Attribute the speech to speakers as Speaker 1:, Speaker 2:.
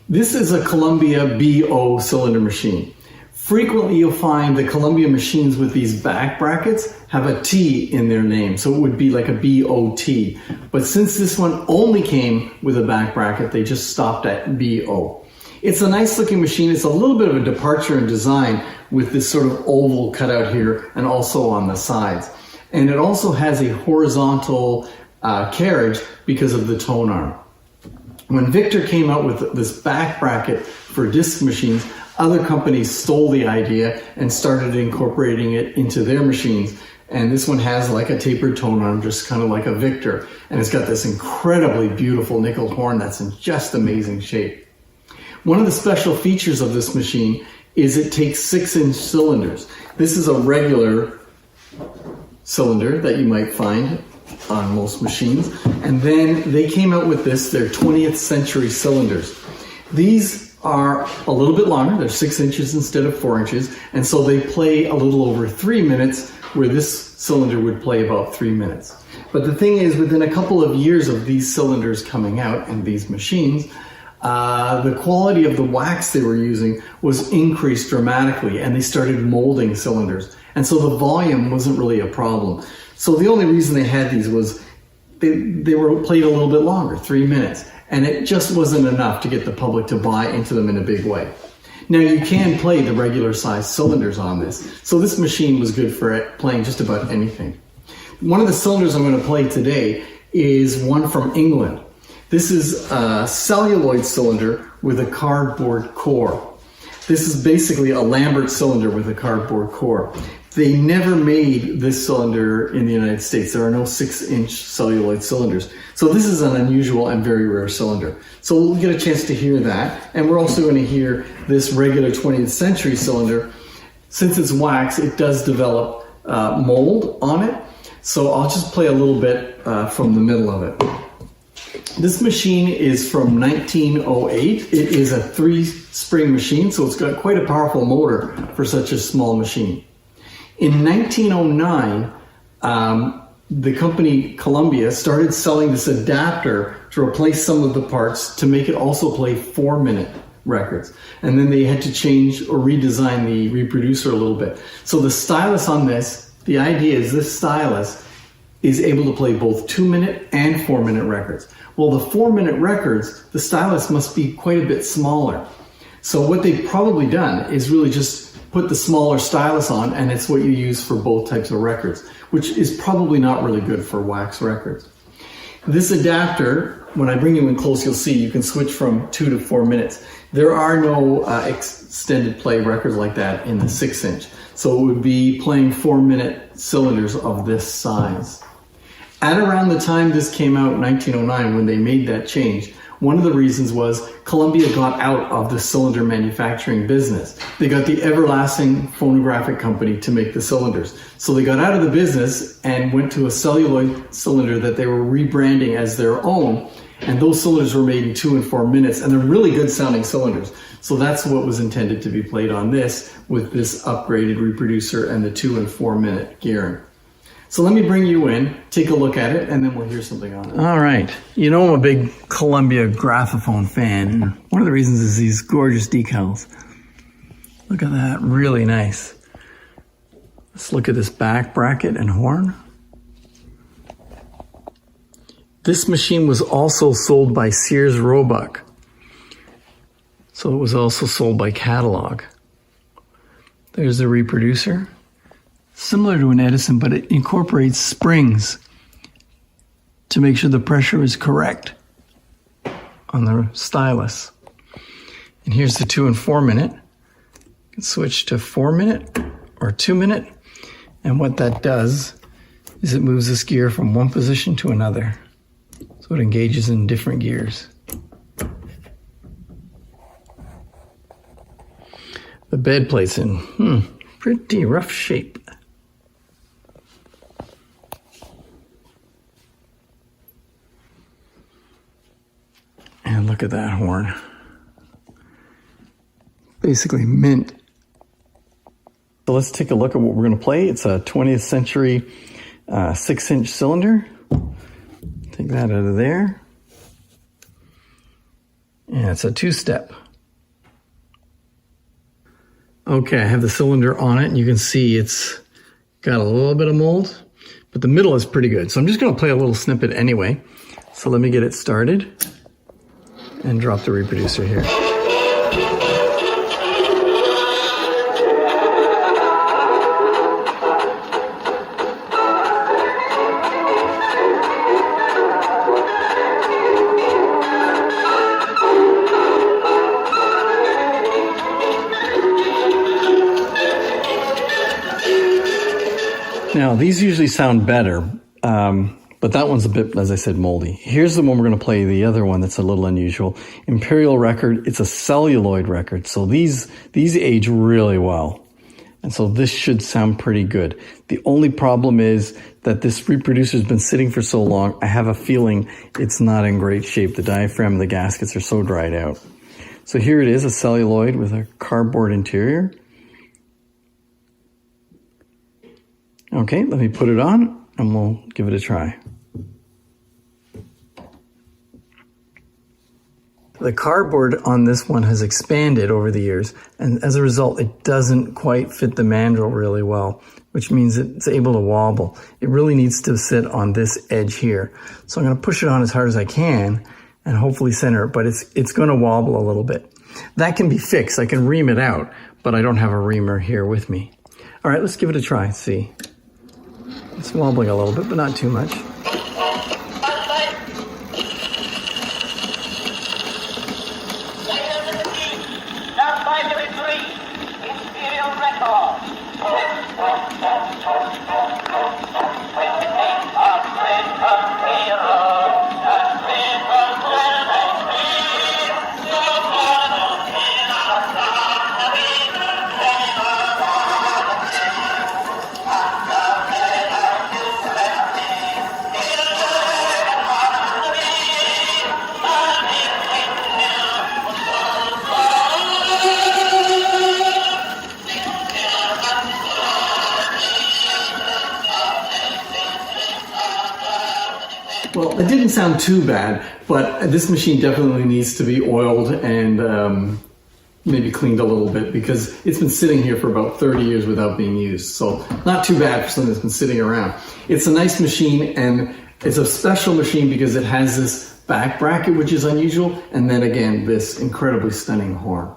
Speaker 1: This is a Columbia BO cylinder machine. Frequently you'll find the Columbia machines with these back brackets have a T in their name, so it would be like a BOT. But since this one only came with a back bracket, they just stopped at BO. It's a nice looking machine. It's a little bit of a departure in design with this sort of oval cutout here and also on the sides. And it also has a horizontal carriage because of the tone arm. When Victor came out with this back bracket for disc machines, other companies stole the idea and started incorporating it into their machines. And this one has like a tapered tone arm, just kind of like a Victor. And it's got this incredibly beautiful nickel horn that's in just amazing shape. One of the special features of this machine is it takes 6-inch cylinders. This is a regular cylinder that you might find on most machines. And then they came out with their 20th century cylinders. These are a little bit longer. They're 6 inches instead of 4 inches. And so they play a little over 3 minutes, where this cylinder would play about 3 minutes. But the thing is, within a couple of years of these cylinders coming out and these machines, the quality of the wax they were using was increased dramatically, and they started molding cylinders. And so the volume wasn't really a problem. So the only reason they had these was they were played a little bit longer, 3 minutes. And it just wasn't enough to get the public to buy into them in a big way. Now you can play the regular size cylinders on this. So this machine was good for playing just about anything. One of the cylinders I'm going to play today is one from England. This is a celluloid cylinder with a cardboard core. This is basically a Lambert cylinder with a cardboard core. They never made this cylinder in the United States. There are no 6-inch celluloid cylinders. So this is an unusual and very rare cylinder. So we'll get a chance to hear that. And we're also going to hear this regular 20th century cylinder. Since it's wax, it does develop mold on it. So I'll just play a little bit from the middle of it. This machine is from 1908. It is a 3-spring machine, so it's got quite a powerful motor for such a small machine. In 1909, the company Columbia started selling this adapter to replace some of the parts to make it also play 4-minute records. And then they had to change or redesign the reproducer a little bit. So the stylus on this, the idea is this stylus is able to play both 2-minute and 4-minute records. Well, the 4-minute records, the stylus must be quite a bit smaller. So what they've probably done is really just put the smaller stylus on, and it's what you use for both types of records, which is probably not really good for wax records. This adapter, when I bring you in close, you'll see you can switch from 2 to 4 minutes. There are no extended play records like that in the 6-inch. So it would be playing 4-minute cylinders of this size. At around the time this came out in 1909, when they made that change, one of the reasons was Columbia got out of the cylinder manufacturing business. They got the Everlasting Phonographic Company to make the cylinders. So they got out of the business and went to a celluloid cylinder that they were rebranding as their own. And those cylinders were made in 2 and 4 minutes, and they're really good sounding cylinders. So that's what was intended to be played on this, with this upgraded reproducer and the 2 and 4 minute gearing. So let me bring you in, take a look at it, and then we'll hear something on it. All right. You know I'm a big Columbia Graphophone fan, and one of the reasons is these gorgeous decals. Look at that, really nice. Let's look at this back bracket and horn. This machine was also sold by Sears Roebuck. So it was also sold by catalog. There's the reproducer. Similar to an Edison, but it incorporates springs to make sure the pressure is correct on the stylus. And here's the 2 and 4 minute. You can switch to 4-minute or 2-minute. And what that does is it moves this gear from one position to another. So it engages in different gears. The bed plate's in pretty rough shape. And look at that horn. Basically mint. So let's take a look at what we're going to play. It's a 20th century 6-inch cylinder. Take that out of there. And it's a two-step. Okay, I have the cylinder on it, and you can see it's got a little bit of mold, but the middle is pretty good. So I'm just going to play a little snippet anyway. So let me get it started and drop the reproducer here. Now, these usually sound better, but that one's a bit, as I said, moldy. Here's the one we're going to play, the other one that's a little unusual. Imperial record, it's a celluloid record, so these age really well. And so this should sound pretty good. The only problem is that this reproducer's been sitting for so long, I have a feeling it's not in great shape. The diaphragm and the gaskets are so dried out. So here it is, a celluloid with a cardboard interior. Okay, let me put it on and we'll give it a try. The cardboard on this one has expanded over the years, and as a result, it doesn't quite fit the mandrel really well, which means it's able to wobble. It really needs to sit on this edge here. So I'm going to push it on as hard as I can and hopefully center it, but it's going to wobble a little bit. That can be fixed. I can ream it out, but I don't have a reamer here with me. All right, let's give it a try. See. It's wobbling a little bit, but not too much. Well, it didn't sound too bad, but this machine definitely needs to be oiled and maybe cleaned a little bit because it's been sitting here for about 30 years without being used. So not too bad for something that's been sitting around. It's a nice machine, and it's a special machine because it has this back bracket, which is unusual, and then again, this incredibly stunning horn.